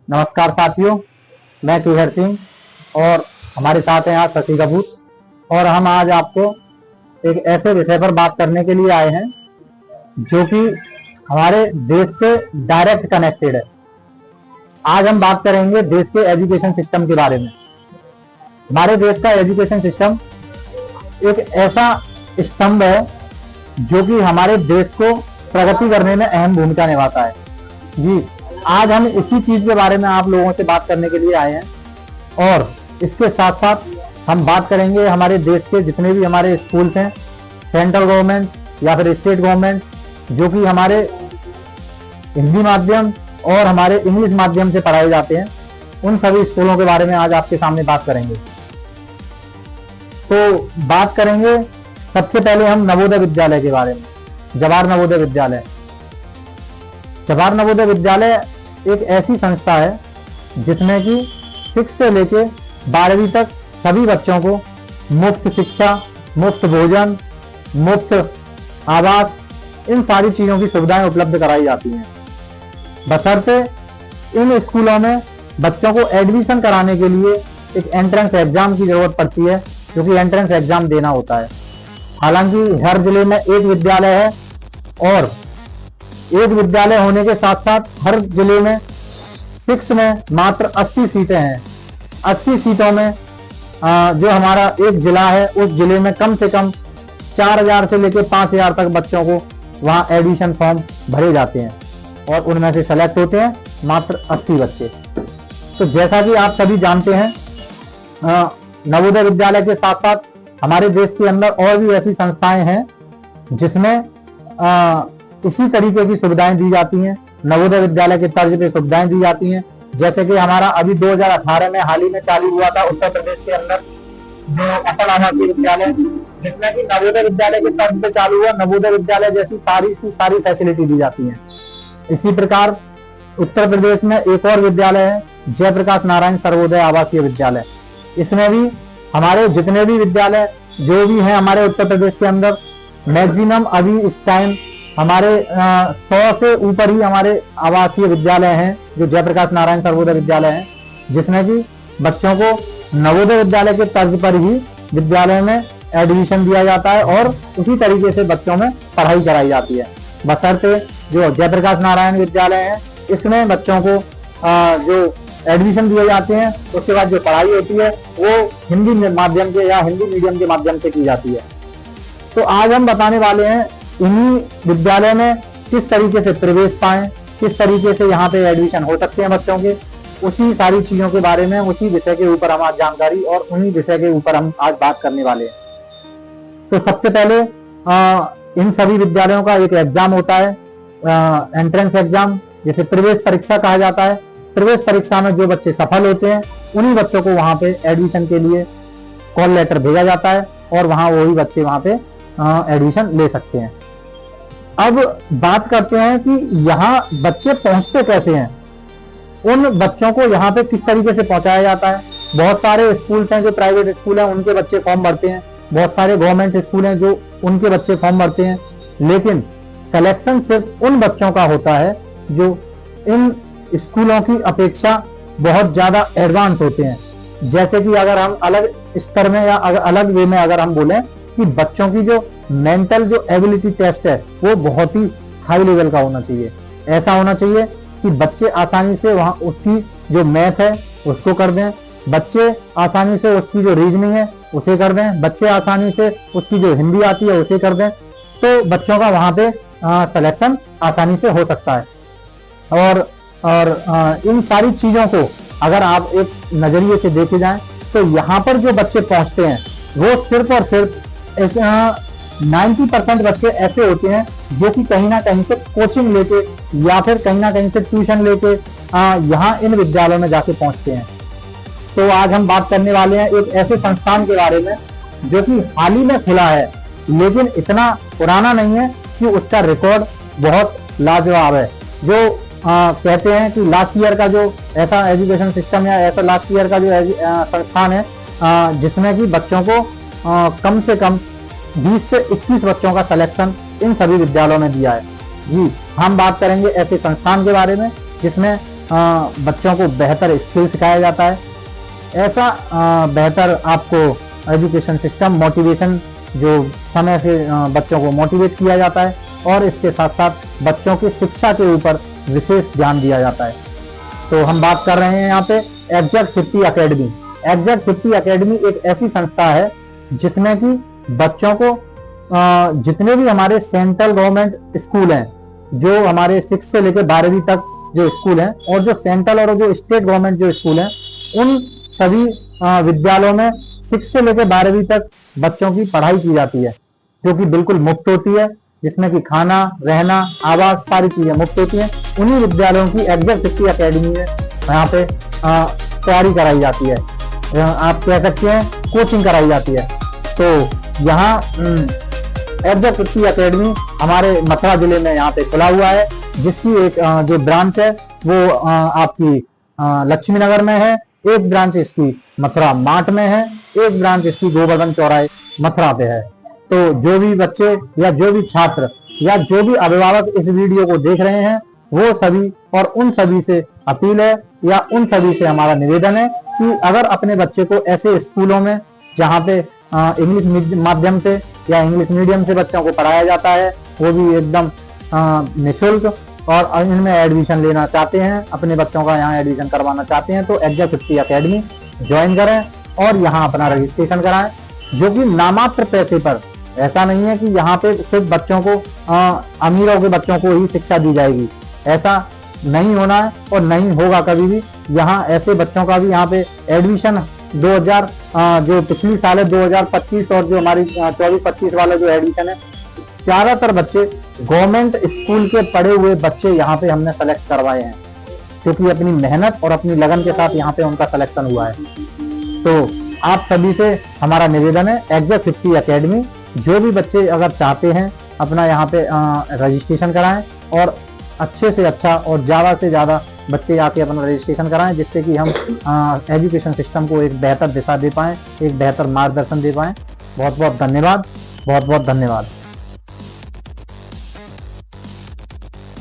नमस्कार साथियों, मैं कुहर सिंह और हमारे साथ हैं आज शशि कपूर। और हम आज आपको एक ऐसे विषय पर बात करने के लिए आए हैं जो कि हमारे देश से डायरेक्ट कनेक्टेड है। आज हम बात करेंगे देश के एजुकेशन सिस्टम के बारे में। हमारे देश का एजुकेशन सिस्टम एक ऐसा स्तंभ है जो कि हमारे देश को प्रगति करने में अहम भूमिका निभाता है। जी, आज हम इसी चीज के बारे में आप लोगों से बात करने के लिए आए हैं और इसके साथ साथ हम बात करेंगे हमारे देश के जितने भी हमारे स्कूल्स हैं, सेंट्रल गवर्नमेंट या फिर स्टेट गवर्नमेंट, जो कि हमारे हिंदी माध्यम और हमारे इंग्लिश माध्यम से पढ़ाए जाते हैं, उन सभी स्कूलों के बारे में आज आपके सामने बात करेंगे। तो बात करेंगे सबसे पहले हम नवोदय विद्यालय के बारे में। जवाहर नवोदय विद्यालय। जवाहर नवोदय विद्यालय एक ऐसी संस्था है जिसमें कि 6 से लेके 12वीं तक सभी बच्चों को मुफ्त शिक्षा, मुफ्त भोजन, मुफ्त आवास, इन सारी चीजों की सुविधाएं उपलब्ध कराई जाती हैं। बशर्ते इन स्कूलों में बच्चों को एडमिशन कराने के लिए एक एंट्रेंस एग्जाम की जरूरत पड़ती है, जो कि एंट्रेंस एग्जाम देना होता है। हालांकि हर जिले में एक विद्यालय है और एक विद्यालय होने के साथ साथ हर जिले में 6 में मात्र 80 सीटें हैं। 80 सीटों में जो हमारा एक जिला है, उस जिले में कम से कम 4000 से लेकर 5000 तक बच्चों को वहां एडमिशन फॉर्म भरे जाते हैं और उनमें से सेलेक्ट होते हैं मात्र 80 बच्चे। तो जैसा कि आप सभी जानते हैं, नवोदय विद्यालय के साथ साथ हमारे देश के अंदर और भी ऐसी संस्थाएं हैं जिसमें इसी तरीके की सुविधाएं दी जाती हैं। नवोदय विद्यालय के तर्ज पे सुविधाएं दी जाती हैं। जैसे कि हमारा अभी 2018 में हाल ही में चालू हुआ था उत्तर प्रदेश के अंदर जो अटल आवासीय विद्यालय, जिसमें कि नवोदय विद्यालय के तर्ज पे चालू हुआ। नवोदय विद्यालय जैसी सारी फैसिलिटी दी जाती है। इसी प्रकार उत्तर प्रदेश में एक और विद्यालय है, जयप्रकाश नारायण सर्वोदय आवासीय विद्यालय। इसमें भी हमारे जितने भी विद्यालय जो भी हैं हमारे उत्तर प्रदेश के अंदर, मैक्सिमम अभी इस टाइम हमारे 100 से ऊपर ही हमारे आवासीय विद्यालय हैं जो जयप्रकाश नारायण सर्वोदय विद्यालय हैं, जिसमें कि बच्चों को नवोदय विद्यालय के तर्ज पर ही विद्यालय में एडमिशन दिया जाता है और उसी तरीके से बच्चों में पढ़ाई कराई जाती है। बशर्ते जो जयप्रकाश नारायण विद्यालय है, इसमें बच्चों को जो एडमिशन दिए जाते हैं, उसके बाद जो पढ़ाई होती है वो हिंदी माध्यम से या हिंदी मीडियम के माध्यम से की जाती है। तो आज हम बताने वाले हैं इन्हीं विद्यालय में किस तरीके से प्रवेश पाएं, किस तरीके से यहाँ पे एडमिशन हो सकते हैं बच्चों के, उसी सारी चीजों के बारे में, उसी विषय के ऊपर हम आज जानकारी और उन्हीं विषय के ऊपर हम आज बात करने वाले हैं। तो सबसे पहले इन सभी विद्यालयों का एक एग्जाम होता है, एंट्रेंस एग्जाम, जिसे प्रवेश परीक्षा कहा जाता है। प्रवेश परीक्षा में जो बच्चे सफल होते हैं उन्हीं बच्चों को वहां पे एडमिशन के लिए कॉल लेटर भेजा जाता है और वहां वही बच्चे वहां पे एडमिशन ले सकते हैं। अब बात करते हैं कि यहाँ बच्चे पहुंचते कैसे हैं, उन बच्चों को यहाँ पे किस तरीके से पहुंचाया जाता है। बहुत सारे स्कूल्स हैं जो प्राइवेट स्कूल हैं, उनके बच्चे फॉर्म भरते हैं। बहुत सारे गवर्नमेंट स्कूल हैं जो उनके बच्चे फॉर्म भरते हैं। लेकिन सिलेक्शन सिर्फ उन बच्चों का होता है जो इन स्कूलों की अपेक्षा बहुत ज्यादा एडवांस होते हैं। जैसे कि अगर हम अलग स्तर में या अलग वे में अगर हम बोलें कि बच्चों की जो मेंटल जो एबिलिटी टेस्ट है वो बहुत ही हाई लेवल का होना चाहिए। ऐसा होना चाहिए कि बच्चे आसानी से वहां उसकी जो मैथ है उसको कर दें, बच्चे आसानी से उसकी जो रीजनिंग है उसे कर दें, बच्चे आसानी से उसकी जो हिंदी आती है उसे कर दें, तो बच्चों का वहां पे सिलेक्शन आसानी से हो सकता है। और इन सारी चीजों को अगर आप एक नजरिए से देखे जाएं तो यहाँ पर जो बच्चे पहुंचते हैं वो सिर्फ और सिर्फ 90% बच्चे ऐसे होते हैं जो कि कहीं ना कहीं से कोचिंग लेके या फिर कहीं ना कहीं से ट्यूशन लेके यहाँ इन विद्यालयों में जाके पहुंचते हैं। तो आज हम बात करने वाले हैं एक ऐसे संस्थान के बारे में जो कि हाल ही में खुला है, लेकिन इतना पुराना नहीं है कि उसका रिकॉर्ड बहुत लाजवाब है। जो कहते हैं कि लास्ट ईयर का जो ऐसा एजुकेशन सिस्टम या ऐसा लास्ट ईयर का जो संस्थान है जिसमें कि बच्चों को कम से कम 20 से 21 बच्चों का सिलेक्शन इन सभी विद्यालयों में दिया है। जी, हम बात करेंगे ऐसे संस्थान के बारे में जिसमें बच्चों को बेहतर स्किल सिखाया जाता है। ऐसा बेहतर आपको एजुकेशन सिस्टम मोटिवेशन जो समय से बच्चों को मोटिवेट किया जाता है और इसके साथ साथ बच्चों की शिक्षा के ऊपर विशेष ध्यान दिया जाता है। तो हम बात कर रहे हैं यहाँ पे एग्जैक्ट 50 एकेडमी। एग्जैक्ट 50 एकेडमी एक ऐसी संस्था है जिसमें कि बच्चों को जितने भी हमारे सेंट्रल गवर्नमेंट स्कूल हैं, जो हमारे 6 से लेकर 12वीं तक जो स्कूल हैं और जो सेंट्रल और जो स्टेट गवर्नमेंट जो स्कूल हैं, उन सभी विद्यालयों में 6 से लेकर 12वीं तक बच्चों की पढ़ाई की जाती है, जो कि बिल्कुल मुफ्त होती है, जिसमें कि खाना, रहना, आवास सारी चीजें मुफ्त होती हैं। उन्हीं विद्यालयों की एग्जैक्ट 50 एकेडमी में यहाँ पे तैयारी कराई जाती है, आप कह सकते हैं कोचिंग कराई जाती है। तो यहाँ एग्जैक्ट 50 एकेडमी हमारे मथुरा जिले में यहाँ पे खुला हुआ है, जिसकी एक जो ब्रांच है वो आपकी लक्ष्मी नगर में है, एक ब्रांच इसकी मथुरा मार्ट में है, एक ब्रांच इसकी गोवर्धन चौराहे मथुरा पे है। तो जो भी बच्चे या जो भी छात्र या जो भी अभिभावक इस वीडियो को देख रहे हैं, वो सभी और उन सभी से अपील है या उन सभी से हमारा निवेदन है कि अगर अपने बच्चे को ऐसे स्कूलों में जहाँ पे इंग्लिश माध्यम से या इंग्लिश मीडियम से बच्चों को पढ़ाया जाता है, वो भी एकदम निःशुल्क, और इनमें एडमिशन लेना चाहते हैं, अपने बच्चों का यहाँ एडमिशन करवाना चाहते हैं, तो एग्जैक्ट 50 एकेडमी ज्वाइन करें और यहाँ अपना रजिस्ट्रेशन कराएं, जो कि नामात्र पैसे पर। ऐसा नहीं है कि यहाँ पे सिर्फ बच्चों को अमीरों के बच्चों को ही शिक्षा दी जाएगी, ऐसा नहीं होना है और नहीं होगा कभी भी। यहाँ ऐसे बच्चों का भी यहाँ पे एडमिशन 2000 जो पिछली साल है 2025 और जो हमारी 24-25 वाला जो एडमिशन है, ज्यादातर बच्चे गवर्नमेंट स्कूल के पढ़े हुए बच्चे यहाँ पे हमने सेलेक्ट करवाए हैं, क्योंकि अपनी मेहनत और अपनी लगन के साथ यहाँ पे उनका सिलेक्शन हुआ है। तो आप सभी से हमारा निवेदन है, एग्जैक्ट 50 एकेडमी, जो भी बच्चे अगर चाहते हैं अपना यहाँ पे रजिस्ट्रेशन कराएं और अच्छे से अच्छा और ज़्यादा से ज़्यादा बच्चे आके अपना रजिस्ट्रेशन कराएं, जिससे कि हम एजुकेशन सिस्टम को एक बेहतर दिशा दे पाएँ, एक बेहतर मार्गदर्शन दे पाएँ। बहुत बहुत धन्यवाद, बहुत बहुत धन्यवाद।